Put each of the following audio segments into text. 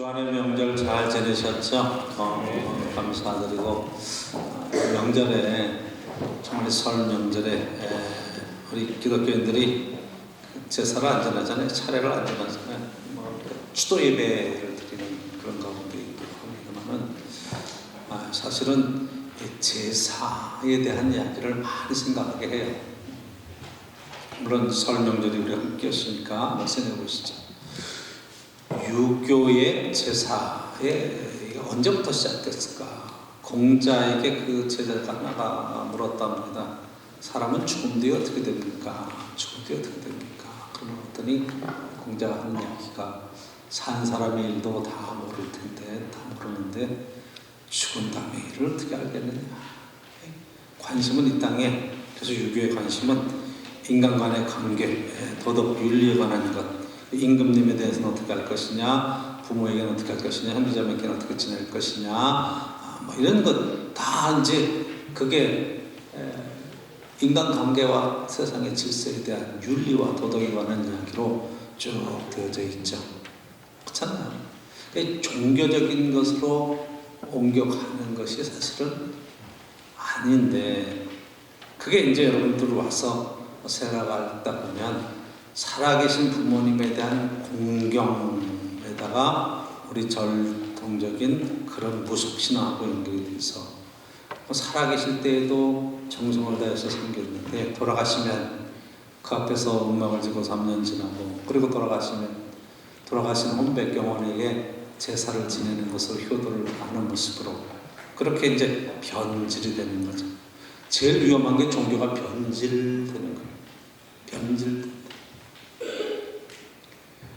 주간의 명절 잘 지내셨죠? 감사드리고 명절에 정말 설 명절에 우리 기독교인들이 제사를 안 지내잖아요. 차례를 안 지내잖아요. 추도 예배를 드리는 그런 가운데 있기도 합니다만은 사실은 제사에 대한 이야기를 많이 생각하게 해요. 물론 설 명절이 우리 함께였으니까 한번 생각해 보시죠. 유교의 제사에 언제부터 시작됐을까? 공자에게 그 제자가 하나가 물었답니다. 사람은 죽음 뒤에 어떻게 됩니까? 죽음 뒤에 어떻게 됩니까? 그러더니 공자가 하는 이야기가 산 사람의 일도 다 모를 텐데, 다 모르는데 죽은 다음의 일을 어떻게 알겠느냐? 관심은 이 땅에, 그래서 유교의 관심은 인간 간의 관계, 도덕, 윤리에 관한 것, 임금님에 대해서는 어떻게 할 것이냐, 부모에게는 어떻게 할 것이냐, 형제자매에게는 어떻게 지낼 것이냐, 뭐 이런 것 다 이제 그게 인간관계와 세상의 질서에 대한 윤리와 도덕에 관한 이야기로 쭉 되어져 있죠. 그렇잖아요. 종교적인 것으로 옮겨가는 것이 사실은 아닌데, 그게 이제 여러분들 와서 생각하다 보면 살아계신 부모님에 대한 공경에다가 우리 전통적인 그런 무속신앙하고 연결이 돼서 살아계실 때에도 정성을 다해서 섬겼는데 돌아가시면 그 앞에서 운명을 지고 3년 지나고, 그리고 돌아가신 혼백경원에게 제사를 지내는 것으로 효도를 하는 모습으로 그렇게 이제 변질이 되는 거죠. 제일 위험한 게 종교가 변질되는 거예요. 변질된다.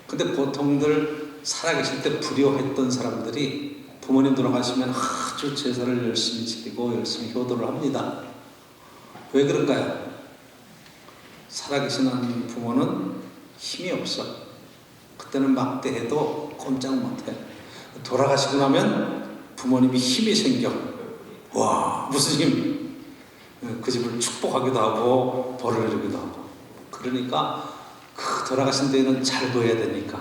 근데 보통들 살아계실 때 불효했던 사람들이 부모님 돌아가시면 아주 제사를 열심히 지키고 열심히 효도를 합니다. 왜 그런가요? 살아계시는 부모는 힘이 없어. 그때는 막대해도 꼼짝 못해. 돌아가시고 나면 부모님이 힘이 생겨. 와, 무슨 힘! 그 집을 축복하기도 하고 벌을 내리기도 하고. 그러니까 그 돌아가신 데는 잘 보여야 되니까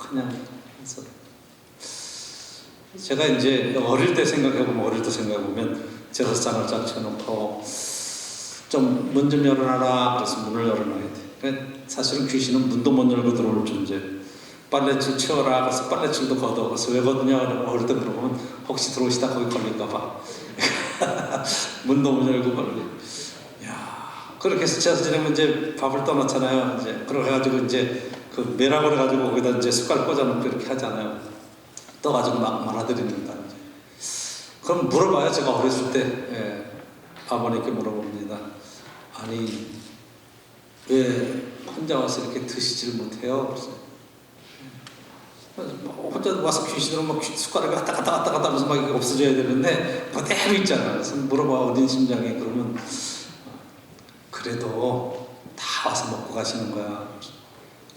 그냥 해서 제가 이제 어릴 때 생각해보면 제사상을 쫙 쳐놓고 좀 문 좀 열어놔라. 그래서 문을 열어놔야 돼. 사실은 귀신은 문도 못 열고 들어올 존재. 빨래줄 치워라. 그래서 빨래줄도 걷어. 그래서 왜 걷느냐? 어릴 때 물어보면 혹시 들어오시다 거기 걸릴까봐 문도 못 열고 걸리고. 그렇게 해서 제사 지내면 이제 밥을 떠놓잖아요. 이제 그래가지고 이제 그 매라고 그래가지고 거기다 이제 숟갈 꽂아놓고 이렇게 하잖아요. 떠가지고 막 말아드립니다. 이제. 그럼 물어봐요. 제가 어렸을 때 아버님께 물어봅니다. 아니 왜 혼자 와서 이렇게 드시질 못해요? 혼자 와서 귀신으로 막 숟가락이 갔다 하면서 막 없어져야 되는데 그대로 있잖아요. 그래서 물어봐 어린 심장에. 그러면 그래도 다 와서 먹고 가시는 거야.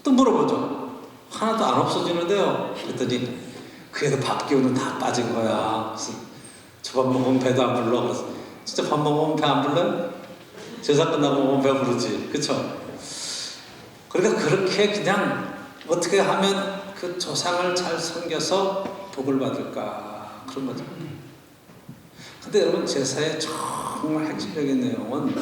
또 물어보죠. 하나도 안 없어지는데요. 그랬더니 그래도 밥 기운은 다 빠진 거야. 그래서 저 밥 먹으면 배도 안 불러. 그래서 진짜 밥 먹으면 배 안 불러요? 제사 끝나고 먹으면 배 부르지. 그쵸? 그러니까 그렇게 그냥 어떻게 하면 그 조상을 잘 섬겨서 복을 받을까, 그런 거죠. 근데 여러분, 제사의 정말 핵심적인 내용은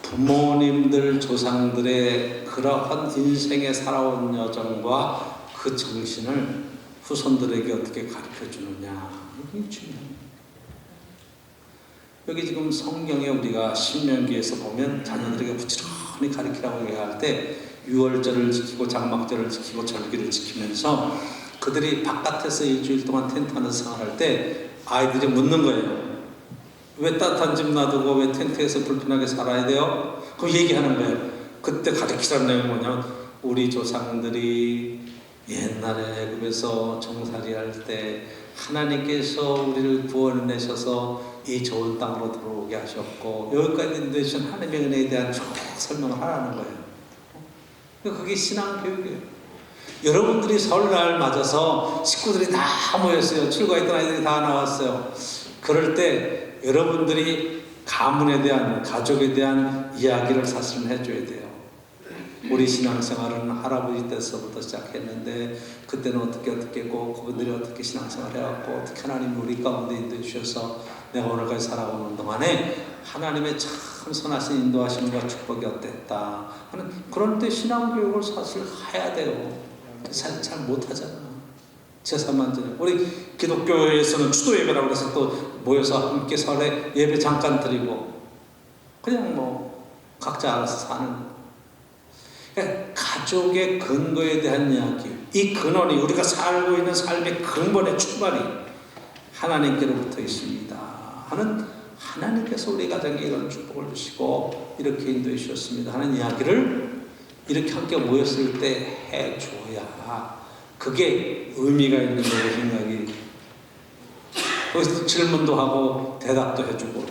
부모님들, 조상들의 그러한 인생에 살아온 여정과 그 정신을 후손들에게 어떻게 가르쳐 주느냐, 이게 중요합니다. 여기 지금 성경에 우리가 신명기에서 보면 자녀들에게 부지런히 가르치라고 얘기할 때 유월절을 지키고 장막절을 지키고 절기를 지키면서 그들이 바깥에서 일주일 동안 텐트 안에서 생활할 때 아이들이 묻는 거예요. 왜 따뜻한 집 놔두고 왜 텐트에서 불편하게 살아야 돼요? 그럼 얘기하는 거예요. 그때 가르치라는 내용이 뭐냐면 우리 조상들이 옛날에 애굽에서 종살이 할 때 하나님께서 우리를 구원해내셔서 이 좋은 땅으로 들어오게 하셨고 여기까지 되신 하나님의 은혜에 대한 쭉 설명을 하라는 거예요. 그게 신앙 교육이에요. 여러분들이 설날 맞아서 식구들이 다 모였어요. 출가했던 아이들이 다 나왔어요. 그럴 때 여러분들이 가문에 대한, 가족에 대한 이야기를 사실은 해줘야 돼요. 우리 신앙생활은 할아버지 때서부터 시작했는데 그때는 어떻게 했고 그분들이 어떻게 신앙생활 해왔고 어떻게 하나님이 우리 가운데 인도해 주셔서 내가 오늘까지 살아오는 동안에 하나님의 참 선하신 인도하심과 축복이 어땠다 하는 그런 때 신앙교육을 사실 해야 돼요. 사실 잘 못하잖아. 제사만 지내. 우리 기독교에서는 추도 예배라고 해서 또 모여서 함께 설에 예배 잠깐 드리고 그냥 뭐 각자 알아서 사는. 그러니까 가족의 근거에 대한 이야기, 이 근원이 우리가 살고 있는 삶의 근본의 출발이 하나님께로부터 있습니다 하는, 하나님께서 우리 가정에 이런 축복을 주시고 이렇게 인도해 주셨습니다 하는 이야기를 이렇게 함께 모였을 때 해줘야 그게 의미가 있는 거라고 생각이. 거기서 질문도 하고 대답도 해주고.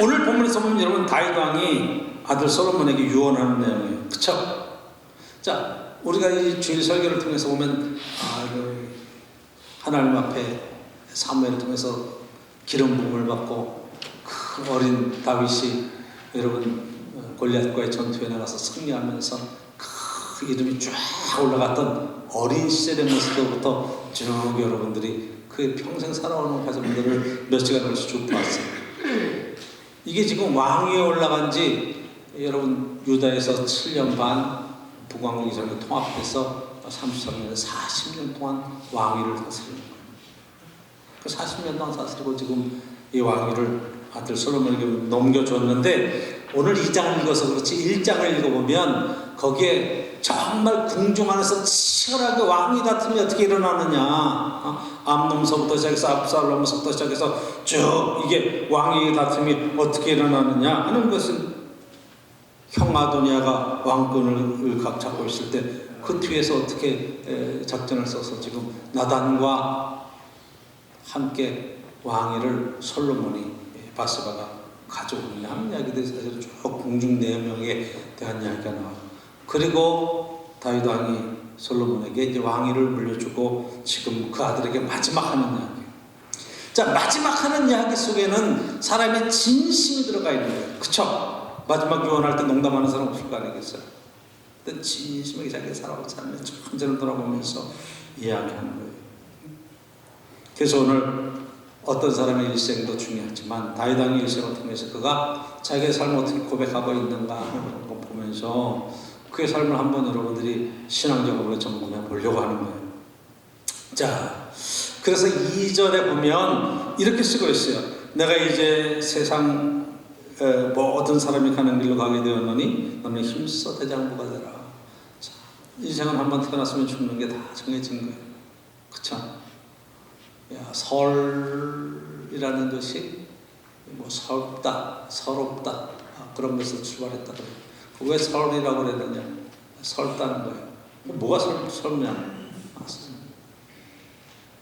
오늘 본문에서 보면 여러분 다윗 왕이 아들 솔로몬에게 유언하는 내용이에요. 그쵸? 자, 우리가 이 주일 설교를 통해서 보면 하나님 앞에 사무엘을 통해서 기름 부음을 받고 그 어린 다윗이 여러분 골리앗과의 전투에 나가서 승리하면서 그 이름이 쫙 올라갔던 어린 시절의 모습부터 쭉 여러분들이 그 평생 살아오는 가정들을 몇 시간 걸쳐 쭉 봤어요. 이게 지금 왕위에 올라간 지 여러분 유다에서 7년 반 북왕국 이전에 통합해서 33년, 40년 동안 왕위를 다스리는 거예요. 그 40년 동안 다스리고 지금 이 왕위를 아들 솔로몬에게 넘겨줬는데 오늘 2장을 읽어서 그렇지 1장을 읽어보면 거기에 정말 궁중 안에서 치열하게 왕위 다툼이 어떻게 일어나느냐, 암놈서부터 시작해서 압살롬서부터 시작해서 쭉 이게 왕위 다툼이 어떻게 일어나느냐 하는 것은 형 아도니아가 왕권을 각 잡고 있을 때 그 뒤에서 어떻게 작전을 써서 지금 나단과 함께 왕위를 솔로몬이 바스바가 가져오느냐 하는 이야기들이 사실 쭉 궁중 4명에 대한 이야기가 나와요. 그리고 다윗 왕이 솔로몬에게 이제 왕위를 물려주고 지금 그 아들에게 마지막 하는 이야기. 자, 마지막 하는 이야기 속에는 사람의 진심이 들어가 있는 거예요. 그쵸? 마지막 유언할 때 농담하는 사람 없을 거 아니겠어요? 근데 진심하게 자기가 살아온 삶의 천재를 돌아보면서 이야기하는 거예요. 그래서 오늘 어떤 사람의 일생도 중요하지만 다윗 왕의 일생을 통해서 그가 자기의 삶을 어떻게 고백하고 있는가 하는 걸 보면서 그의 삶을 한번 여러분들이 신앙적으로 점검해 보려고 하는 거예요. 자, 그래서 2절에 보면 이렇게 쓰고 있어요. 내가 이제 세상 모든 사람이 가는 길로 가게 되었노니 너는 힘써 대장부가 되라. 자, 인생은 한번 태어났으면 죽는 게 다 정해진 거예요. 그쵸? 야, 설이라는 것이 뭐 서럽다 그런 것에서 출발했다 그래요. 왜 설이라고 그랬느냐? 설다는 거예요. 뭐가 설냐?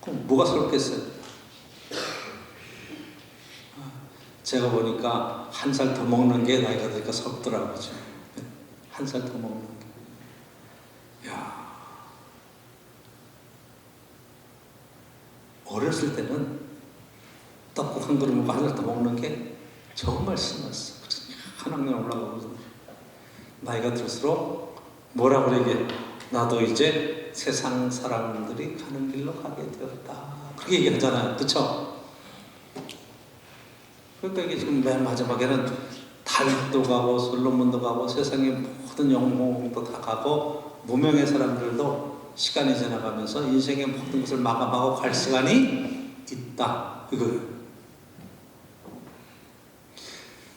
그럼 뭐가 설겠어요? 제가 보니까 한 살 더 먹는 게 나이가 드니까 설더라고요. 한 살 더 먹는 게. 야, 어렸을 때는 떡국 한 그릇 먹고 한 살 더 먹는 게 정말 신났어. 한 학년 올라가고 나이가 들수록 뭐라 그러게 나도 이제 세상 사람들이 가는 길로 가게 되었다. 그렇게 얘기하잖아요. 그렇죠? 그러니까 이게 지금 맨 마지막에는 다윗도 가고 솔로몬도 가고 세상의 모든 영웅도 다 가고 무명의 사람들도 시간이 지나가면서 인생의 모든 것을 마감하고 갈 시간이 있다. 이거예요.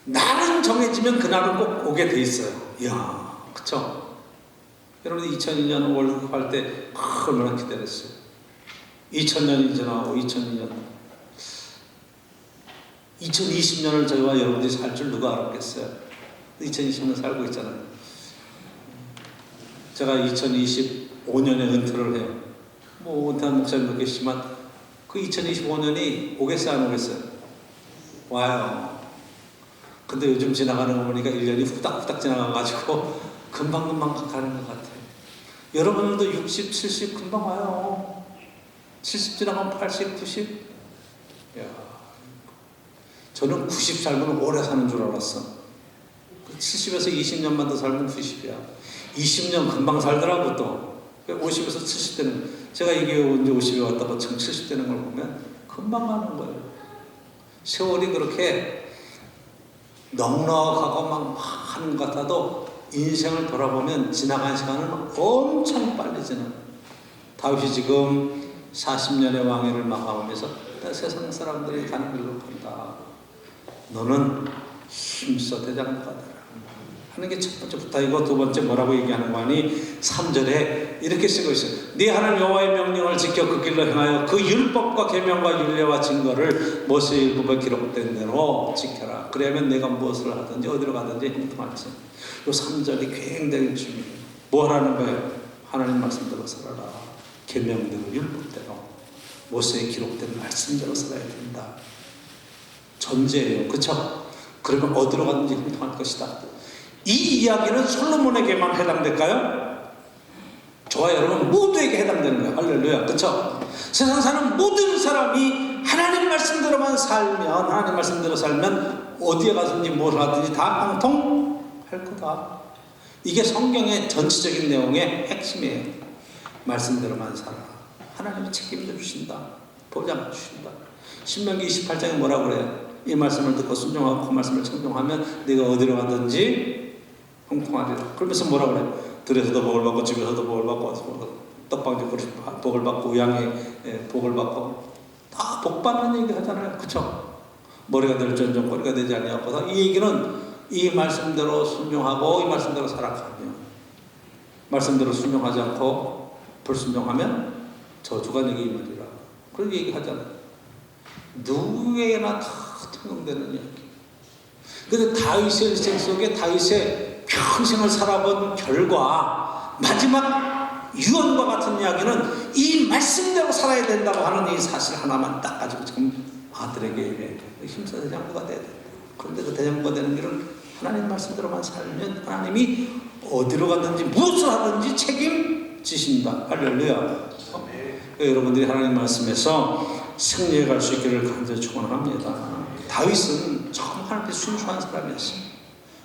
날은 정해지면 그날은 꼭 오게 돼 있어요. 이야, 그쵸? 여러분 2002년 5월 할 때 얼마나 기다렸어요. 2000년이 지나고 2020년을 저희와 여러분들이 살 줄 누가 알았겠어요? 2020년 살고 있잖아요. 제가 2025년에 은퇴를 해요. 뭐 은퇴한 목사님도 계시지만 그 2025년이 오겠어요, 안 오겠어요? 와요. 근데 요즘 지나가는 거 보니까 1년이 후딱후딱 지나가가지고 금방금방 가는 것 같아요. 여러분들도 60, 70 금방 와요. 70 지나가면 80, 90. 야, 저는 90 살면 오래 사는 줄 알았어. 70에서 20년만 더 살면 90이야. 20년 금방 살더라고 또. 50에서 70되는, 제가 이게 언제 50에 왔다가 지금 70되는 걸 보면 금방 가는 거예요. 세월이 그렇게 넉넉하고 막 하는 것 같아도 인생을 돌아보면 지나간 시간은 엄청 빨리 지나. 다윗이 지금 40년의 왕위를 마감하면서 세상 사람들이 가는 길로 간다. 너는 힘써 대장부가 되라 하는 게 첫 번째 부탁이고, 두 번째 뭐라고 얘기하는 거 아니? 3절에 이렇게 쓰고 있어요. 네 하나님 여호와의 명령을 지켜 그 길로 행하여 그 율법과 계명과 율례와 증거를 모세일법에 기록된 대로 지켜라. 그러면 내가 무엇을 하든지 어디로 가든지 형통할지. 이 3절이 굉장히 중요해요. 뭐 하라는 거예요? 하나님 말씀대로 살아라. 계명대로 율법대로 모세에 기록된 말씀대로 살아야 된다. 전제예요. 그렇죠? 그러면 어디로 가든지 형통할 것이다. 이 이야기는 솔로몬에게만 해당될까요? 저와 여러분 모두에게 해당되는 거예요. 할렐루야. 그렇죠? 세상 사는 모든 사람이 하나님 말씀대로만 살면, 하나님 말씀대로 살면 어디에 가든지 뭘 하든지 다 형통할 거다. 이게 성경의 전체적인 내용의 핵심이에요. 말씀대로만 살아. 하나님이 책임져 주신다. 보장해 주신다. 신명기 28장에 뭐라고 그래요? 이 말씀을 듣고 순종하고 그 말씀을 청종하면 네가 어디로 가든지 형통하리라. 그러면서 뭐라고 그래요? 들에서도 복을 받고 집에서도 복을 받고 떡방지 복을 받고 우양에 복을 받고 다 복받는 얘기 하잖아요. 그렇죠? 머리가 될전정 꼬리가 되지 아니하고서, 이 얘기는 이 말씀대로 순종하고 이 말씀대로 살아가면, 말씀대로 순종하지 않고 불순종하면 저주가 내게 임하리라. 그런 얘기 하잖아요. 누구에게나 다 통용되는 이야기. 그런데 다윗의 일생 속에 다윗의 평생을 살아본 결과 마지막 유언과 같은 이야기는 이 말씀대로 살아야 된다고 하는 이 사실 하나만 딱 가지고 지금 아들에게 힘써 대장부가 돼야 된다. 그런데 그 대장부가 되는 길은 하나님 말씀대로만 살면 하나님이 어디로 가든지 무엇을 하든지 책임지신다. 할렐루야. 여러분들이 하나님 말씀에서 승리해 갈 수 있기를 간절히 축원합니다. 다윗은 정말 하나님께 순수한 사람이었어요.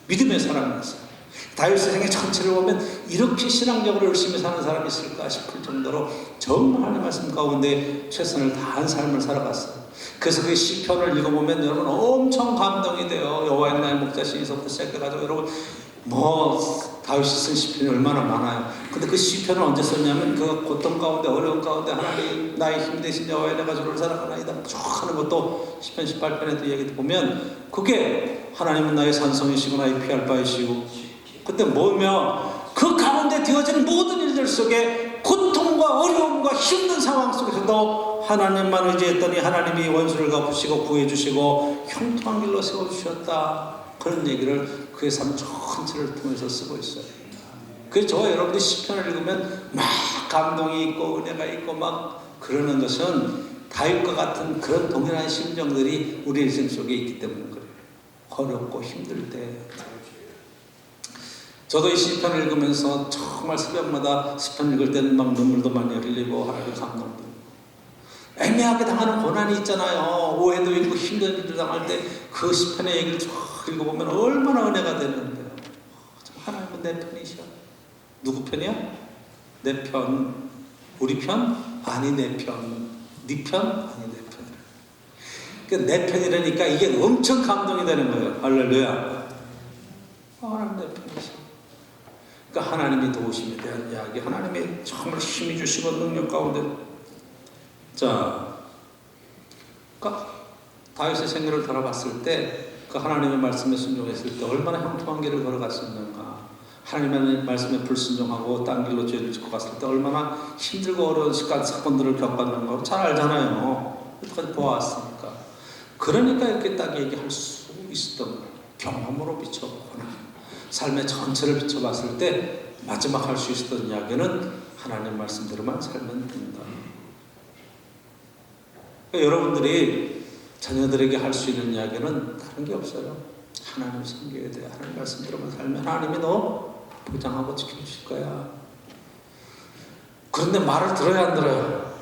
믿음의 사람이었어요. 다윗의 생애 전체를 보면 이렇게 신앙적으로 열심히 사는 사람이 있을까 싶을 정도로 정말 하나님 말씀 가운데 최선을 다한 삶을 살아갔어요. 그래서 그 시편을 읽어보면 여러분 엄청 감동이 돼요. 여호와의 나의 목자시니서부터 시작해가지고 여러분 다윗이 쓴 시편이 얼마나 많아요. 근데 그 시편을 언제 썼냐면 그 고통 가운데 어려운 가운데 하나님 나의 힘 되신 여호와의 내가 주를 사랑하나이다 쭉 하는 것도 시편 18편에도 얘기 보면 그게 하나님은 나의 산성이시고 나의 피할 바이시고, 그때 뭐며 그 가운데 되어진 모든 일들 속에 고통과 어려움과 힘든 상황 속에서도 하나님만 의지했더니 하나님이 원수를 갚으시고 구해주시고 형통한 길로 세워주셨다. 그런 얘기를 그의 삶 전체를 통해서 쓰고 있어요. 그래서 저와 여러분들이 시편을 읽으면 막 감동이 있고 은혜가 있고 막 그러는 것은 다윗과 같은 그런 동일한 심정들이 우리 인생 속에 있기 때문에 그래요. 어렵고 힘들 때. 저도 이 시편을 읽으면서 정말 새벽마다 시편 읽을 때는 막 눈물도 많이 흘리고 하나님 감동도. 애매하게 당하는 고난이 있잖아요. 오해도 있고 힘든 일을 당할 때 그 시편의 얘기를 쭉 읽어보면 얼마나 은혜가 되는데요. 하나님은 내 편이셔. 누구 편이야? 내 편. 우리 편? 아니 내 편. 네 편? 아니 내 편. 그러니까 내 편이라니까 이게 엄청 감동이 되는 거예요. 할렐루야. 하나님 내 편이셔. 그러니까 하나님이 도우심에 대한 이야기, 하나님이 정말 힘이 주시고 능력 가운데. 자, 그러니까 다윗의 생애를 돌아봤을 때 그 하나님의 말씀에 순종했을 때 얼마나 형통한 길을 걸어갔었는가. 하나님의 말씀에 불순종하고 딴 길로 죄를 짓고 갔을 때 얼마나 힘들고 어려운 사건들을 겪었는가 잘 알잖아요. 여태까지 보아왔으니까. 그러니까 이렇게 딱 얘기할 수 있었던 거예요. 경험으로 비춰보거나 삶의 전체를 비춰봤을 때 마지막 할 수 있었던 이야기는 하나님 말씀대로만 살면 된다. 그러니까 여러분들이 자녀들에게 할 수 있는 이야기는 다른 게 없어요. 하나님 섬겨야 돼. 하나님 말씀대로만 살면 하나님이 너 보장하고 지켜주실 거야. 그런데 말을 들어야 안 들어요?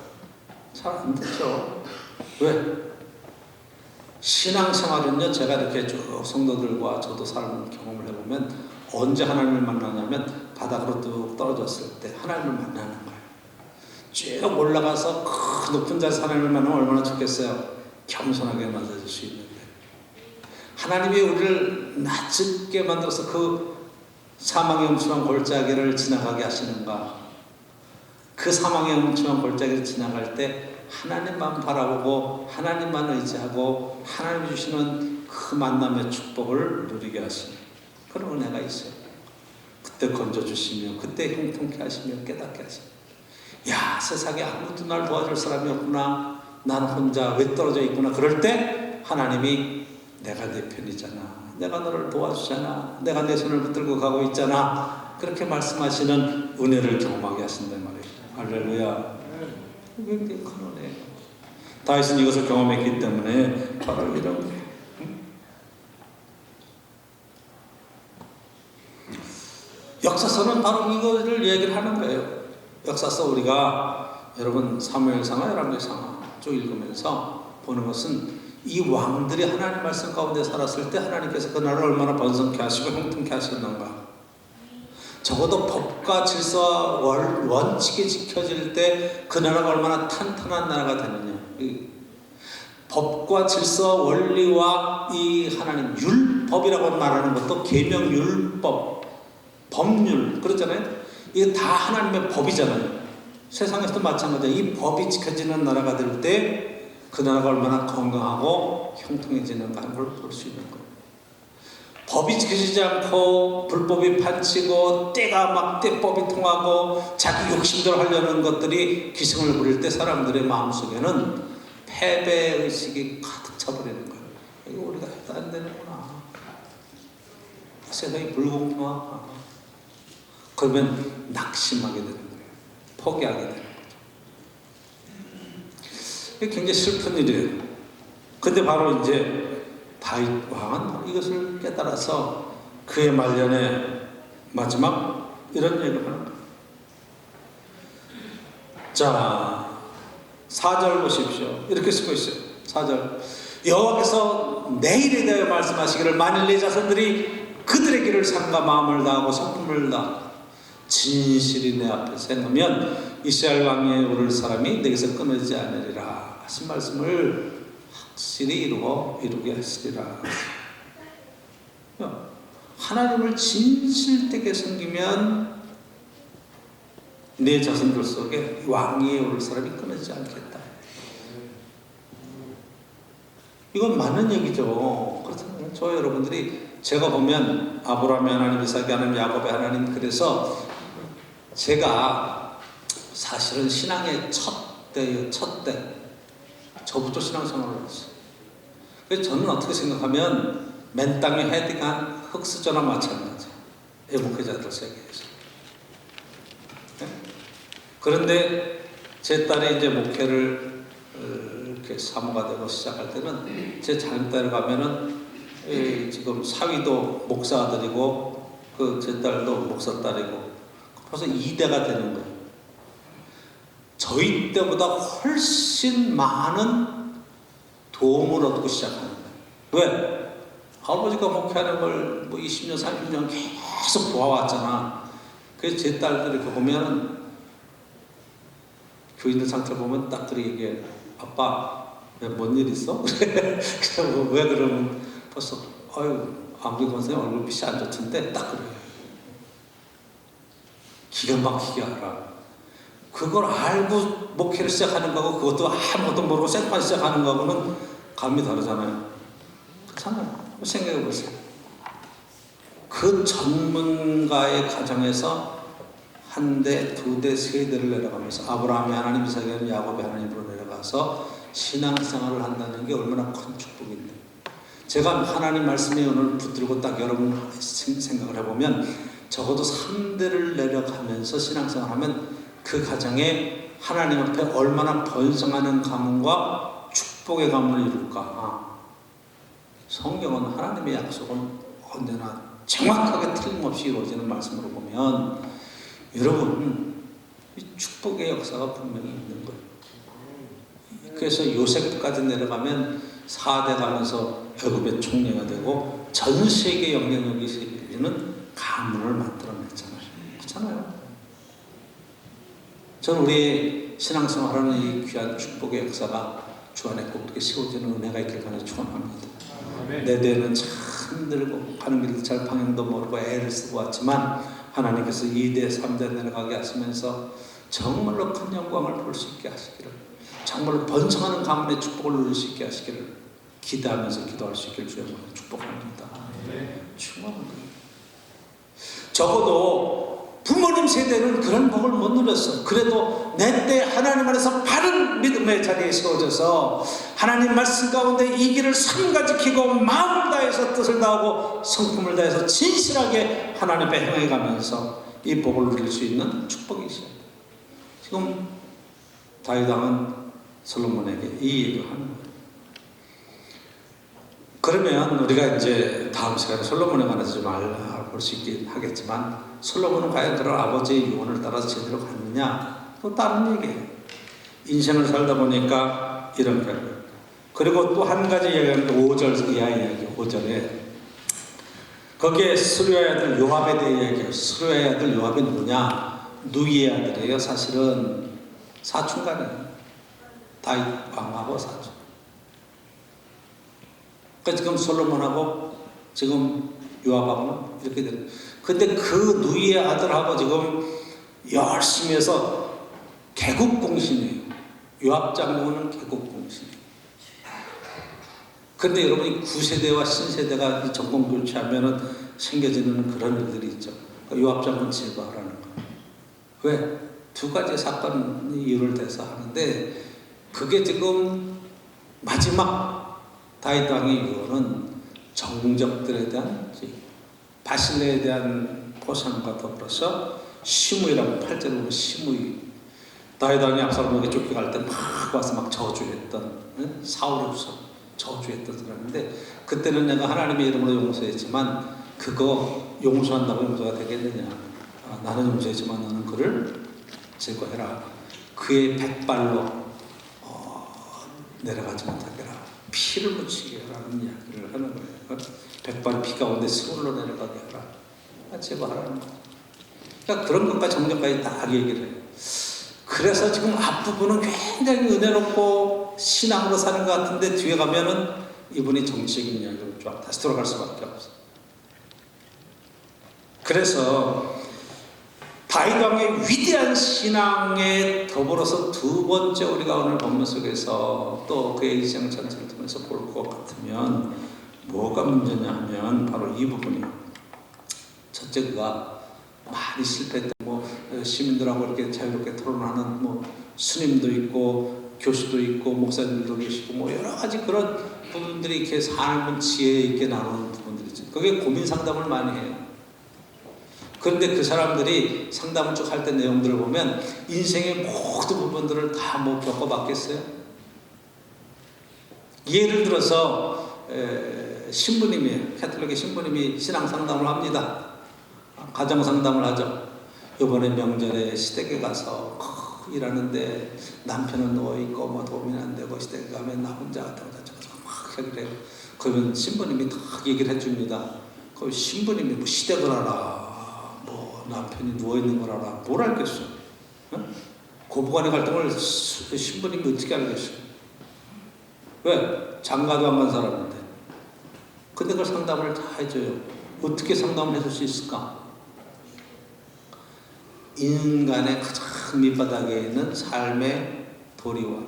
잘 안 듣죠. 왜? 신앙생활은요, 제가 이렇게 쭉 성도들과 저도 삶을 경험을 해보면 언제 하나님을 만나냐면 바닥으로 뚝 떨어졌을 때 하나님을 만나는 거예요. 쭉 올라가서 그 높은 자리에서 하나님을 만나면 얼마나 좋겠어요. 겸손하게 맞아줄 수 있는데, 하나님이 우리를 낮게 만들어서 그 사망의 음침한 골짜기를 지나가게 하시는가? 그 사망의 음침한 골짜기를 지나갈 때 하나님만 바라보고 하나님만 의지하고 하나님이 주시는 그 만남의 축복을 누리게 하시는 그런 은혜가 있어요. 그때 건져주시며 그때 형통케 하시며 깨닫게 하시며, 야, 세상에 아무도 날 도와줄 사람이 없구나, 난 혼자 왜 떨어져 있구나. 그럴 때 하나님이 내가 내 편이잖아, 내가 너를 도와주잖아, 내가 내 손을 붙들고 가고 있잖아, 그렇게 말씀하시는 은혜를 경험하게 하신단 말이에요. 할렐루야. 굉장히 큰 은혜예요. 다윗은 이것을 경험했기 때문에 바로 이런 거예요. 역사서는 바로 이거를 얘기를 하는 거예요. 역사서 우리가 여러분 사무엘상하, 열왕기상하 쭉 읽으면서 보는 것은 이 왕들이 하나님 말씀 가운데 살았을 때 하나님께서 그 나라를 얼마나 번성케 하시고 형통케 하셨는가. 적어도 법과 질서와 원칙이 지켜질 때 그 나라가 얼마나 탄탄한 나라가 되느냐. 법과 질서, 원리와 이 하나님 율법이라고 말하는 것도 계명, 율법, 법률 그렇잖아요. 이게 다 하나님의 법이잖아요. 세상에서도 마찬가지예요. 이 법이 지켜지는 나라가 될 때 그 나라가 얼마나 건강하고 형통해지는가 하는 걸 볼 수 있는 거예요. 법이 지켜지지 않고 불법이 판치고 때가 막 때법이 통하고 자기 욕심대로 하려는 것들이 기승을 부릴 때 사람들의 마음속에는 패배의식이 가득 차버리는 거예요. 이거 우리가 해도 안 되는구나. 세상이 불공평하구나. 그러면 낙심하게 되는 거예요. 포기하게 되는 거죠. 이게 굉장히 슬픈 일이에요. 근데 바로 이제 다윗 왕은 이것을 깨달아서 그의 말년에 마지막 이런 얘기를 하는 거예요. 자, 4절 보십시오. 이렇게 쓰고 있어요. 4절. 여호와께서 내일에 대하여 말씀하시기를 만일 내 자손들이 그들의 길을 삼가 마음을 다하고 성품을 다 진실이 내 앞에 행하면 이스라엘 왕위에 오를 사람이 내게서 끊어지지 않으리라 하신 말씀을 확실히 이루게 하시리라. 하나님을 진실되게 섬기면 내 자손들 속에 왕위에 오를 사람이 끊어지지 않겠다. 이건 맞는 얘기죠. 그렇잖아요. 저 여러분들이 제가 보면 아브라함의 하나님, 이삭의 하나님, 야곱의 하나님, 그래서 제가 사실은 신앙의 첫 때예요. 첫 때. 저부터 신앙생활을 했어요. 그래서 저는 어떻게 생각하면 맨 땅에 헤딩한 흙수저나 마찬가지예요. 애국회자들 세계에서. 네? 그런데 제 딸이 이제 목회를 이렇게 사모가 되고 시작할 때는 제 자녀딸 가면은 지금 사위도 목사들이고 그 제 딸도 목사딸이고 벌써 2대가 되는 거예요. 저희 때보다 훨씬 많은 도움을 얻고 시작하는 거예요. 왜? 아버지가 목회하는 걸 뭐 20년, 30년 계속 보아왔잖아. 그래서 제 딸들이 보면 교인들 상태를 보면 딱들이 얘기해. 아빠, 왜 뭔 일 있어? 그래서 왜 그러면 벌써 안경 선생님 얼굴빛이 안 좋던데 딱 그래요. 기가 막히게 알아. 그걸 알고 목회를 시작하는 거고 그것도 아무것도 모르고 생판 시작하는 거하고는 감이 다르잖아요. 그렇잖아요. 생각해 보세요. 그 전문가의 가정에서 한 대, 두 대, 세 대를 내려가면서 아브라함의 하나님, 이삭의 하나님, 야곱의 하나님으로 내려가서 신앙생활을 한다는 게 얼마나 큰 축복인데, 제가 하나님 말씀에 오늘 붙들고 딱 여러분 생각을 해보면 적어도 3대를 내려가면서 신앙생활하면 그 가정에 하나님 앞에 얼마나 번성하는 가문과 축복의 가문을 이룰까. 성경은 하나님의 약속은 언제나 정확하게 틀림없이 이루어지는 말씀으로 보면 여러분 이 축복의 역사가 분명히 있는 거예요. 그래서 요셉까지 내려가면 4대 가면서 애굽의 총리가 되고 전 세계 영향력이 있는 가문을 만들어냈잖아요. 그렇잖아요. 저는 우리의 신앙생활하는 이 귀한 축복의 역사가 주 안에 꼭 이렇게 세워지는 은혜가 있길 간절히 축원합니다. 내 대에는 참 힘들고 가는 길도 잘 방향도 모르고 애를 쓰고 왔지만 하나님께서 2대 3대 내려가게 하시면서 정말로 큰 영광을 볼 수 있게 하시기를, 정말로 번성하는 가문의 축복을 누릴 수 있게 하시기를 기대하면서 기도할 수 있기를 주의 이름으로 축복합니다. 축원합니다. 적어도 부모님 세대는 그런 복을 못 누렸어. 그래도 내 때 하나님 안에서 바른 믿음의 자리에 세워져서 하나님 말씀 가운데 이 길을 삼가 지키고 마음을 다해서 뜻을 다하고 성품을 다해서 진실하게 하나님 앞에 행해가면서 이 복을 누릴 수 있는 축복이 있어요. 지금 다윗 왕은 솔로몬에게 이 얘기를 하는 거예요. 그러면 우리가 이제 다음 시간에 솔로몬에 관해서 좀 알아볼 수 있긴 하겠지만, 솔로몬은 과연 그런 아버지의 유언을 따라서 제대로 갔느냐? 또 다른 얘기예요. 인생을 살다 보니까 이런 결과. 그리고 또 한 가지 이야기하는 게 5절 이하 이야기, 5절에 거기에 스루야의 아들 요압에 대해 이야기해요. 스루야의 아들 요압이 누구냐? 누이의 아들이에요. 사실은 사촌간이에요. 다윗 왕하고 사촌. 그러니까 지금 솔로몬하고 지금 요압하고는 이렇게 되는. 근데 그 누이의 아들하고 지금 열심히 해서 개국공신이에요. 요압 장군은 개국공신이에요. 그런데 여러분이 9세대와 신세대가 정권 교체하면은 생겨지는 그런 일들이 있죠. 요압 장군 제거하라는 거. 왜? 두 가지 사건 이유를 대서 하는데, 그게 지금 마지막 다윗 왕의 유언은 정적들에 대한 바실레에 대한 포상과 더불어서 시므이라고 8절에 보면 시므이, 다윗 왕이 압살롬에게 쫓겨갈 때 막 와서 막 저주했던 사울의 후손 저주했던 사람인데, 그때는 내가 하나님의 이름으로 용서했지만 그거 용서한다고 용서가 되겠느냐? 나는 용서했지만 너는 그를 제거해라. 그의 백발로 내려가지 못하게 해라. 피를 묻히게 하라는 이야기를 하는 거예요. 백발 피 가운데 스물로 내려가게 하라. 제거하라는 거죠. 그러니까 그런 것과 정력까지 다 얘기를 해요. 그래서 지금 앞부분은 굉장히 은혜롭고 신앙으로 사는 것 같은데 뒤에 가면은 이분이 정치적인 이야기로 쫙 다시 돌아갈 수밖에 없어요. 그래서 다윗 왕의 위대한 신앙에 더불어서 두 번째 우리가 오늘 본문 속에서 또 그의 인생 전체를 통해서 볼 것 같으면 뭐가 문제냐 하면 바로 이 부분이에요. 첫째, 그가 많이 실패했던 시민들하고 이렇게 자유롭게 토론하는 스님도 있고 교수도 있고 목사님도 계시고 여러 가지 그런 부분들이 이렇게 삶은 지혜 있게 나누는 부분들이 있죠. 그게 고민 상담을 많이 해요. 그런데 그 사람들이 상담을 쭉 할 때 내용들을 보면 인생의 모든 부분들을 다 겪어봤겠어요? 예를 들어서 신부님이에요. 캐톨릭의 신부님이 신앙 상담을 합니다. 가정 상담을 하죠. 이번에 명절에 시댁에 가서 일하는데 남편은 누워있고 도움이 안 되고 시댁에 가면 나 혼자 갔다 막 얘기를 해요. 그러면 신부님이 딱 얘기를 해줍니다. 그 신부님이 시댁을 알아, 남편이 누워있는 걸 알아, 뭘 알겠어? 고부간의 갈등을 신부님이 어떻게 알겠어요? 왜? 장가도 안 간 사람인데. 근데 그걸 상담을 다 해줘요. 어떻게 상담을 해줄 수 있을까? 인간의 가장 밑바닥에 있는 삶의 도리와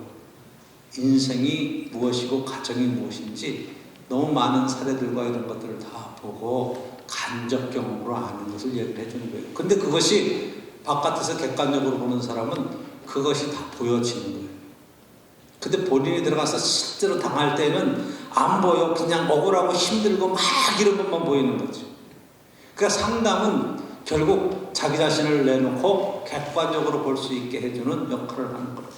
인생이 무엇이고 가정이 무엇인지 너무 많은 사례들과 이런 것들을 다 보고 간접 경험으로 아는 것을 얘기를 해주는 거예요. 근데 그것이 바깥에서 객관적으로 보는 사람은 그것이 다 보여지는 거예요. 근데 본인이 들어가서 실제로 당할 때는 안 보여. 그냥 억울하고 힘들고 막 이런 것만 보이는 거죠. 그러니까 상담은 결국 자기 자신을 내놓고 객관적으로 볼 수 있게 해주는 역할을 하는 거예요.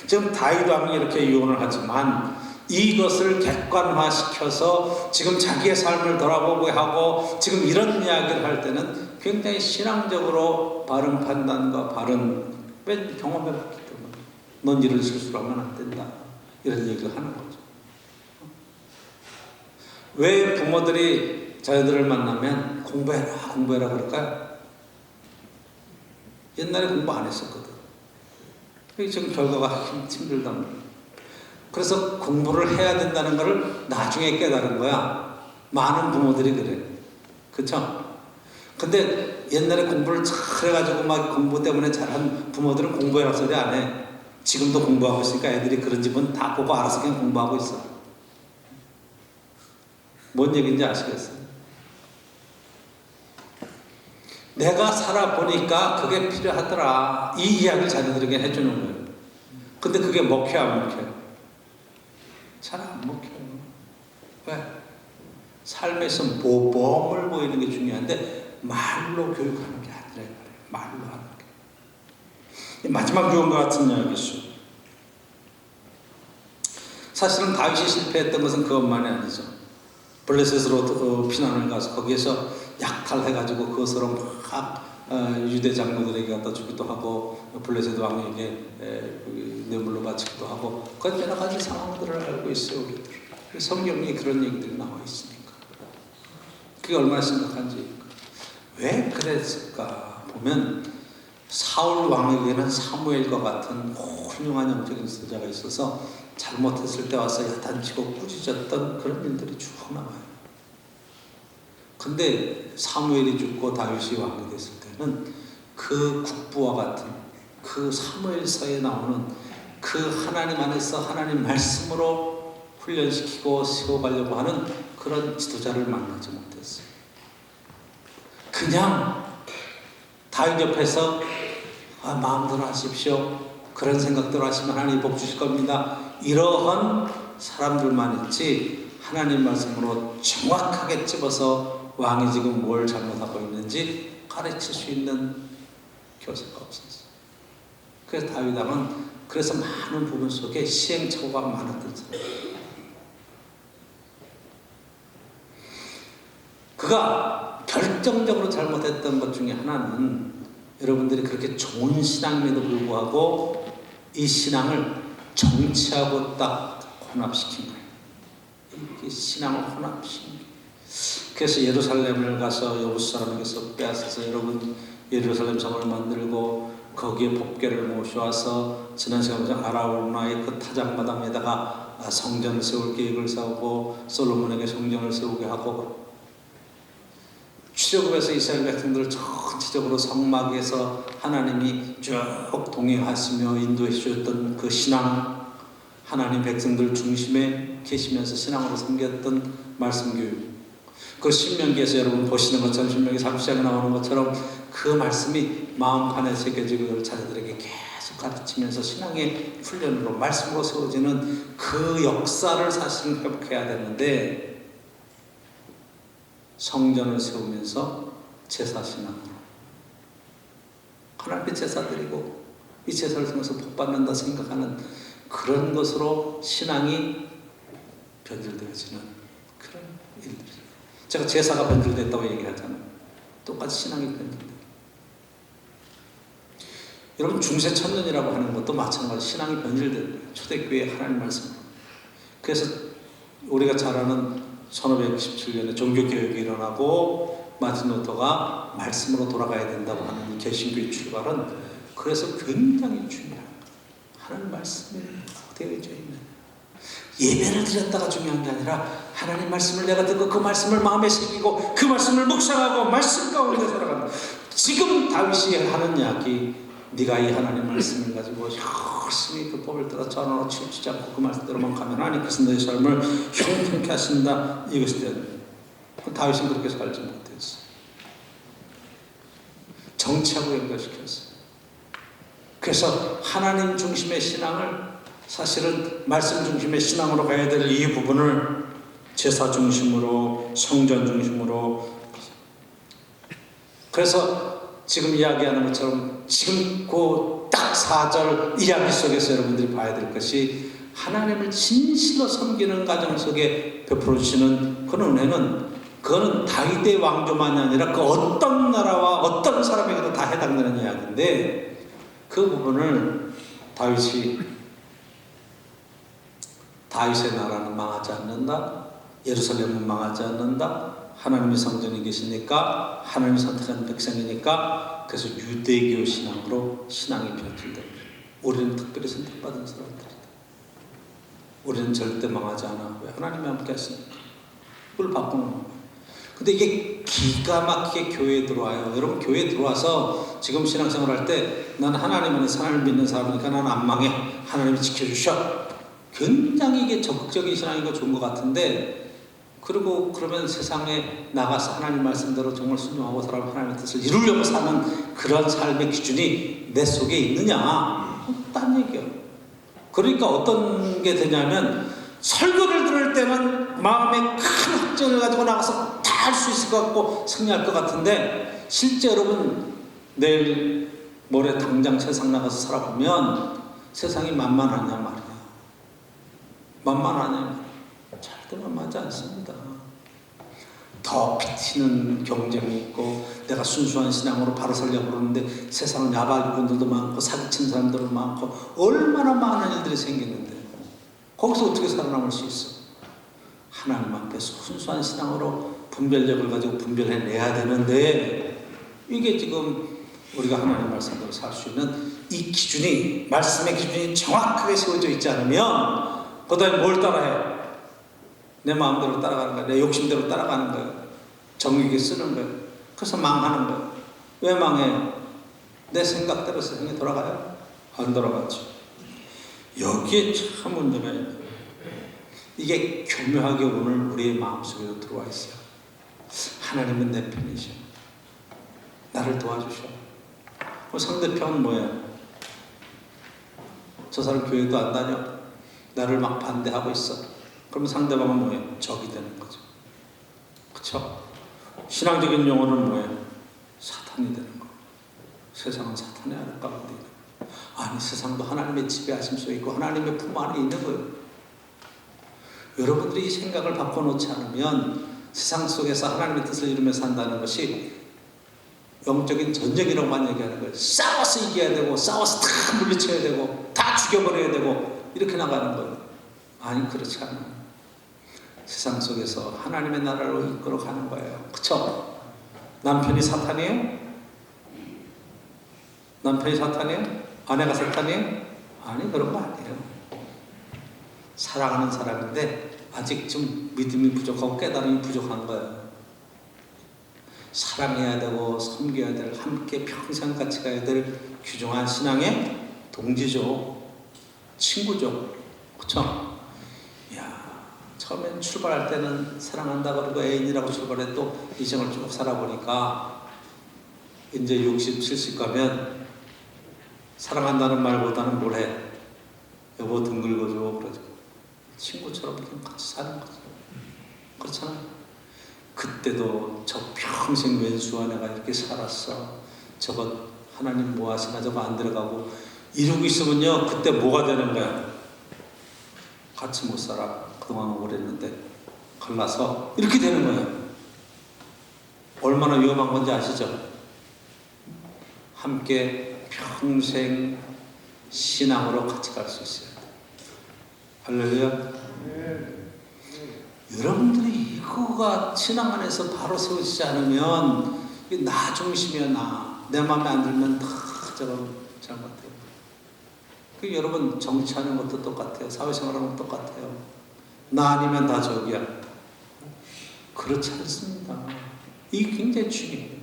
지금 다윗 왕이 이렇게 유언을 하지만 이것을 객관화시켜서 지금 자기의 삶을 돌아보고 하고 지금 이런 이야기를 할 때는 굉장히 신앙적으로 바른 판단과 바른 경험해봤기 때문에 넌 이런 실수를 하면 안 된다, 이런 얘기를 하는 거죠. 왜 부모들이 자녀들을 만나면 공부해라 공부해라 그럴까요? 옛날에 공부 안 했었거든. 지금 결과가 힘들단 말이야. 그래서 공부를 해야 된다는 것을 나중에 깨달은 거야. 많은 부모들이 그래. 그쵸? 근데 옛날에 공부를 잘 해가지고 막 공부 때문에 잘한 부모들은 공부해라 소리 안 해. 지금도 공부하고 있으니까 애들이 그런 집은 다 보고 알아서 그냥 공부하고 있어. 뭔 얘기인지 아시겠어요? 내가 살아보니까 그게 필요하더라. 이 이야기를 자녀들에게 해주는 거예요. 근데 그게 먹혀 안 먹혀요? 잘 안 먹혀요. 왜? 삶에서 모범을 보이는 게 중요한데 말로 교육하는 게 아니라 말로 하는 게. 마지막 유언과 같은 이야기죠. 사실은 다윗이 실패했던 것은 그것만이 아니죠. 블레셋으로 피난을 가서 거기에서 약탈해가지고 그것으로 막 유대 장로들에게 갖다 주기도 하고 블레셋 왕에게 뇌물로 바치기도 하고 그런 여러 가지 상황들을 알고 있어요. 우리들. 성경에 그런 얘기들이 나와 있으니까 그게 얼마나 심각한지. 왜 그랬을까 보면 사울 왕에게는 사무엘과 같은 훌륭한 영적인 지도자가 있어서 잘못했을 때 와서 야단치고 꾸짖었던 그런 일들이 쭉 나와요. 근데 사무엘이 죽고 다윗이 왕이 됐을 때는 그 국부와 같은 그 사무엘서에 나오는 그 하나님 안에서 하나님 말씀으로 훈련시키고 세워가려고 하는 그런 지도자를 만나지 못했어요. 그냥 다윗 옆에서 마음대로 하십시오. 그런 생각대로 하시면 하나님 복 주실 겁니다. 이러한 사람들만 있지 하나님 말씀으로 정확하게 집어서 왕이 지금 뭘 잘못하고 있는지 가르칠 수 있는 교사가 없었어요. 그래서 다윗 왕은 그래서 많은 부분 속에 시행착오가 많았던 사람이에요. 그가 결정적으로 잘못했던 것 중에 하나는 여러분들이 그렇게 좋은 신앙임에도 불구하고 이 신앙을 정치하고 딱 혼합시킨 거예요. 이 신앙을 혼합시킨 거예요. 그래서 예루살렘을 가서 여부수 사람에게서 빼앗아서 여러분 예루살렘 성을 만들고 거기에 법궤를 모셔와서 지난 시간에 아라우나의 그 타작마당에다가 성전을 세울 계획을 세우고 솔로몬에게 성전을 세우게 하고 출애굽에서 이스라엘 백성들을 전체적으로 성막에서 하나님이 쭉 동행하시며 인도해 주셨던 그 신앙, 하나님 백성들 중심에 계시면서 신앙으로 섬겼던 말씀 교육. 그 신명기에서 여러분 보시는 것처럼 신명기 30장에 나오는 것처럼 그 말씀이 마음판에 새겨지고 자녀들에게 계속 가르치면서 신앙의 훈련으로 말씀으로 세워지는 그 역사를 사실은 회복해야 되는데 성전을 세우면서 제사신앙으로 하나님께 제사 드리고 이 제사를 통해서 복 받는다 생각하는 그런 것으로 신앙이 변질되어지는 그런 일들이죠. 제가 제사가 변질됐다고 얘기하잖아요. 똑같이 신앙이 변질돼요. 여러분 중세천년이라고 하는 것도 마찬가지 신앙이 변질된 거예요. 초대교회 하나님 말씀으로. 그래서 우리가 잘 아는 1567년에 종교개혁이 일어나고 마틴 루터가 말씀으로 돌아가야 된다고 하는 이 개신교의 출발은 그래서 굉장히 중요한 거예요. 하나님 말씀에 되어져 있는 예배를 드렸다가 중요한 게 아니라 하나님 말씀을 내가 듣고 그 말씀을 마음에 새기고 그 말씀을 묵상하고 말씀 가운데 살아간다. 지금 다윗이 하는 이야기 네가 이 하나님 말씀을 가지고 열심히 그 법을 따라 전하고 치우치지 않고 그 말씀대로만 가면 하나님께서 너의 삶을 형통케 하신다. 이것이 되는 거예요. 다윗은 그렇게 살지 못했어요. 정치하고 연결시켰어요. 그래서 하나님 중심의 신앙을 사실은 말씀 중심의 신앙으로 가야 될 이 부분을 제사 중심으로 성전 중심으로 그래서 지금 이야기하는 것처럼 지금 그 딱 4절 이야기 속에서 여러분들이 봐야 될 것이 하나님을 진실로 섬기는 가정 속에 베풀어 주시는 그 은혜는 그거는 다윗의 왕조만이 아니라 그 어떤 나라와 어떤 사람에게도 다 해당되는 이야기인데 그 부분을 다윗의 나라는 망하지 않는다. 예루살렘은 망하지 않는다. 하나님의 성전이 계시니까, 하나님이 선택한 백성이니까. 그래서 유대교 신앙으로 신앙이 변질됩니다. 우리는 특별히 선택받은 사람들이다. 우리는 절대 망하지 않아. 왜? 하나님이 함께 하시니까. 그걸 바꾸는 거예요. 근데 이게 기가 막히게 교회에 들어와요. 여러분, 교회에 들어와서 지금 신앙생활 할 때 난 하나님 안에 하나님을 믿는 사람이니까 나는 안 망해. 하나님이 지켜주셔. 굉장히 이게 적극적인 신앙이고 좋은 것 같은데, 그리고 그러면 세상에 나가서 하나님 말씀대로 정말 순종하고 살아가며 하나님의 뜻을 이루려고 사는 그런 삶의 기준이 내 속에 있느냐? 딴 얘기예요. 그러니까 어떤 게 되냐면, 설교를 들을 때는 마음에 큰 확증을 가지고 나가서 다 할 수 있을 것 같고 승리할 것 같은데, 실제 여러분 내일 모레 당장 세상 나가서 살아보면 세상이 만만하냐 말이야. 만만하냐 말이야. 절대 만만하지 않습니다. 더 피튀는 경쟁이 있고, 내가 순수한 신앙으로 바로 살려고 그러는데 세상은 야박이꾼들도 많고 사기친 사람들도 많고 얼마나 많은 일들이 생기는데 거기서 어떻게 살아남을 수 있어? 하나님 앞에서 순수한 신앙으로 분별력을 가지고 분별해내야 되는데, 이게 지금 우리가 하나님 말씀대로 살 수 있는 이 기준이, 말씀의 기준이 정확하게 세워져 있지 않으면 그 다음에 뭘 따라해? 내 마음대로 따라가는 거야. 내 욕심대로 따라가는 거야. 정의게 쓰는 거야. 그래서 망하는 거야. 왜 망해? 내 생각대로 세상이 돌아가요? 안 돌아가죠. 여기에 참 문제가 있어요. 이게 교묘하게 오늘 우리의 마음속에 들어와 있어요. 하나님은 내 편이셔. 나를 도와주셔. 상대편은 뭐예요? 저 사람 교회도 안 다녀. 나를 막 반대하고 있어. 그러면 상대방은 뭐예요? 적이 되는 거죠. 그쵸? 신앙적인 용어는 뭐예요? 사탄이 되는 거. 세상은 사탄의 아래 가운데 있는 거. 아니, 세상도 하나님의 지배하심 속에 있고 하나님의 품 안에 있는 거예요. 여러분들이 이 생각을 바꿔놓지 않으면 세상 속에서 하나님의 뜻을 이루며 산다는 것이 영적인 전쟁이라고만 얘기하는 거예요. 싸워서 이겨야 되고, 싸워서 다 물리쳐야 되고, 다 죽여버려야 되고, 이렇게 나가는 거예요. 아니, 그렇지 않아요. 세상 속에서 하나님의 나라로 이끌어 가는 거예요. 그쵸? 남편이 사탄이에요? 남편이 사탄이에요? 아내가 사탄이에요? 아니, 그런 거 아니에요. 사랑하는 사람인데 아직 좀 믿음이 부족하고 깨달음이 부족한 거예요. 사랑해야 되고 섬겨야 될, 함께 평생 같이 가야 될 귀중한 신앙의 동지죠. 친구죠. 그쵸? 처음엔 출발할 때는 사랑한다 그러고 애인이라고 출발해 또 인생을 쭉 살아보니까 이제 60, 70 가면 사랑한다는 말보다는 뭘 해? 여보 등 긁어줘. 그러죠. 친구처럼 그냥 같이 사는 거죠. 그렇잖아요. 그때도 저 평생 왼수와 내가 이렇게 살았어. 저거 하나님 뭐 하시나 저거 안 들어가고 이러고 있으면요. 그때 뭐가 되는 거야? 같이 못 살아. 그동안 오래했는데 갈라서 이렇게 되는 거예요. 얼마나 위험한 건지 아시죠? 함께 평생 신앙으로 같이 갈 수 있어요. 할렐루야. 여러분들이 이거가 신앙 안에서 바로 세워지지 않으면 나 중심이야. 내 마음에 안 들면 다 저거 잘못해요. 여러분 정치하는 것도 똑같아요. 사회생활하는 것도 똑같아요. 나 아니면 다 저기야. 그렇지 않습니다. 이게 굉장히 중요해요.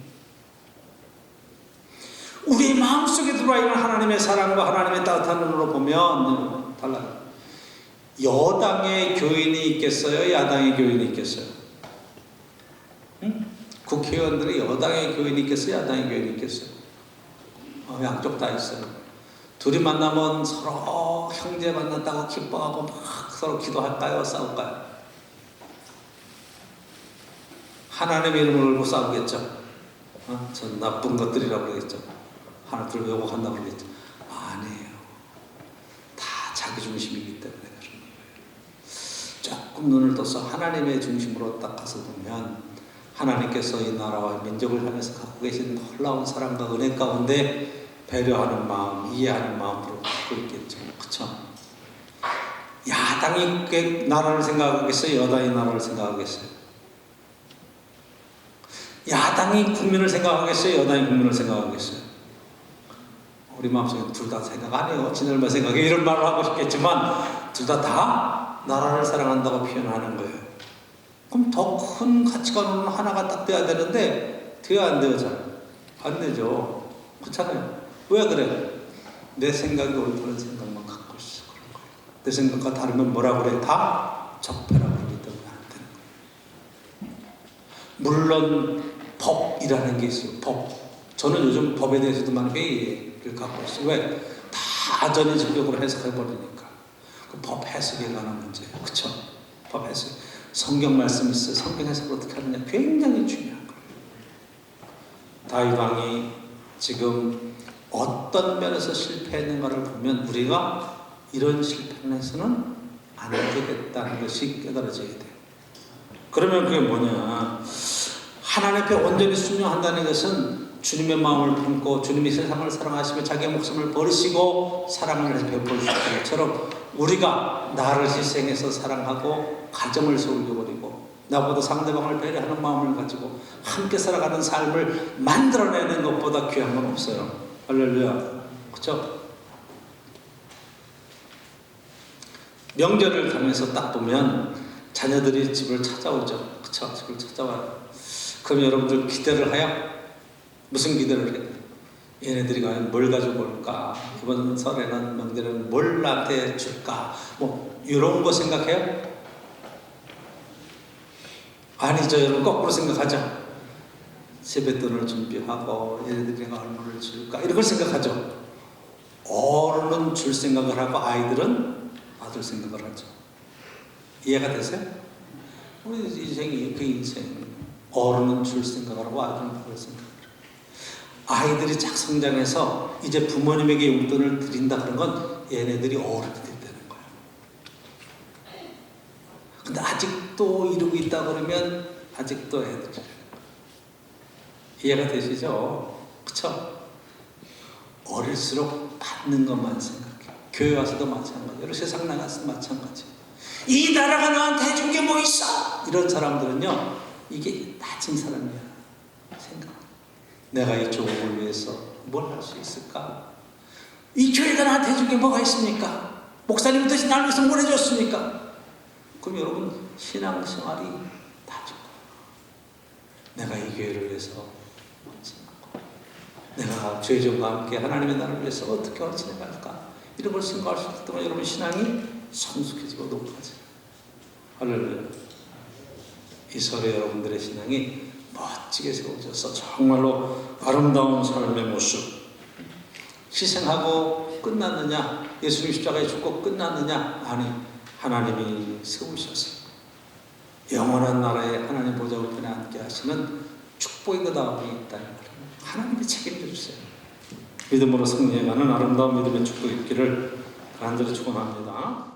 우리 마음속에 들어와 있는 하나님의 사랑과 하나님의 따뜻한 눈으로 보면 달라요. 여당의 교인이 있겠어요? 야당의 교인이 있겠어요? 응? 국회의원들이 여당의 교인이 있겠어요? 야당의 교인이 있겠어요? 양쪽 다 있어요. 둘이 만나면 서로 형제 만났다고 기뻐하고 막 서로 기도할까요? 싸울까요? 하나님의 이름을 걸고 싸우겠죠? 전 나쁜 것들이라고 그러겠죠? 하나님을 왜곡한다고 그러겠죠? 아니에요. 다 자기 중심이기 때문에 그런 거예요. 조금 눈을 떠서 하나님의 중심으로 딱 가서 보면 하나님께서 이 나라와 민족을 향해서 갖고 계신 놀라운 사랑과 은혜 가운데 배려하는 마음, 이해하는 마음으로 갖고 있겠죠. 그쵸? 야당이 나라를 생각하겠어요? 여당이 나라를 생각하겠어요? 야당이 국민을 생각하겠어요? 여당이 국민을 생각하겠어요? 우리 마음속에 둘 다 생각 안 해요. 지ner만 생각해. 이런 말을 하고 싶겠지만 둘 다 나라를 사랑한다고 표현하는 거예요. 그럼 더 큰 가치관은 하나가 딱 돼야 되는데 돼야 안 돼요? 잘 안 되죠. 그렇잖아요. 왜 그래? 내 생각이 옳다는 생각만 갖고 있어. 그런 거예요. 내 생각과 다르면 뭐라 그래? 다 적폐라고 그러기 때문에 안 되는 거예요. 물론 법이라는 게 있어요. 법. 저는 요즘 법에 대해서도 많이 회의를 갖고 있어요. 왜? 다 전인식적으로 해석해버리니까. 그 법 해석에 관한 문제예요. 그쵸? 법 해석. 성경 말씀 있어요. 성경 해석을 어떻게 하느냐. 굉장히 중요한 거예요. 다윗 왕이 지금 어떤 면에서 실패했는가를 보면 우리가 이런 실패에서는 안 되겠다는 것이 깨달아져야 돼요. 그러면 그게 뭐냐. 하나님 앞에 온전히 순종한다는 것은 주님의 마음을 품고 주님이 세상을 사랑하시며 자기의 목숨을 버리시고 사랑을 베풀 수 있는 것처럼 우리가 나를 희생해서 사랑하고 가정을 세우려버리고 나보다 상대방을 배려하는 마음을 가지고 함께 살아가는 삶을 만들어내는 것보다 귀한 건 없어요. 할렐루야. 그렇죠? 명절을 가면서 딱 보면 자녀들이 집을 찾아오죠. 그렇죠? 집을 찾아와요. 그럼 여러분들 기대를 해요? 무슨 기대를 해요? 얘네들이 과연 뭘 가지고 올까? 이번 설에는 명절에는 뭘 나한테 줄까? 뭐 이런 거 생각해요? 아니죠. 여러분 거꾸로 생각하죠. 세뱃돈을 준비하고 얘네들이 얼마를 줄까? 이런 걸 생각하죠. 어른은 줄 생각을 하고 아이들은 받을 생각을 하죠. 이해가 되세요? 우리 인생이 그 인생. 어른은 줄 생각을 하고 아이들은 받을 생각을 해요. 아이들이 쫙 성장해서 이제 부모님에게 용돈을 드린다 그런 건 얘네들이 어른이 된다는 거예요. 근데 아직도 이러고 있다 그러면 아직도 애들이 이해가 되시죠? 그쵸? 어릴수록 받는 것만 생각해요. 교회 와서도 마찬가지로 세상 나가서 마찬가지. 이 나라가 나한테 해준 게 뭐 있어? 이런 사람들은요, 이게 낮은 사람이야. 생각. 내가 이 조국을 위해서 뭘 할 수 있을까? 이 교회가 나한테 해준 게 뭐가 있습니까? 목사님 뜻이 날 위해서 뭘 해줬습니까? 그럼 여러분 신앙생활이 낮은 거예요. 내가 이 교회를 위해서 내가 죄정과 함께 하나님의 나라를 위해서 어떻게 지내갈까? 이런 걸 생각할 수 있기 때문에 여러분 신앙이 성숙해지고 높아져요. 할렐루야. 이 설에 여러분들의 신앙이 멋지게 세워져서 정말로 아름다운 삶의 모습. 희생하고 끝났느냐? 예수님 십자가에 죽고 끝났느냐? 아니, 하나님이 세우셔서 영원한 나라에 하나님 보좌 우편에 앉게 하시는 축복의 그 다음에 있다는 거예요. 하나님이 책임져 주세요. 믿음으로 승리해가는 아름다운 믿음의 축복이 있기를 간절히 축원합니다.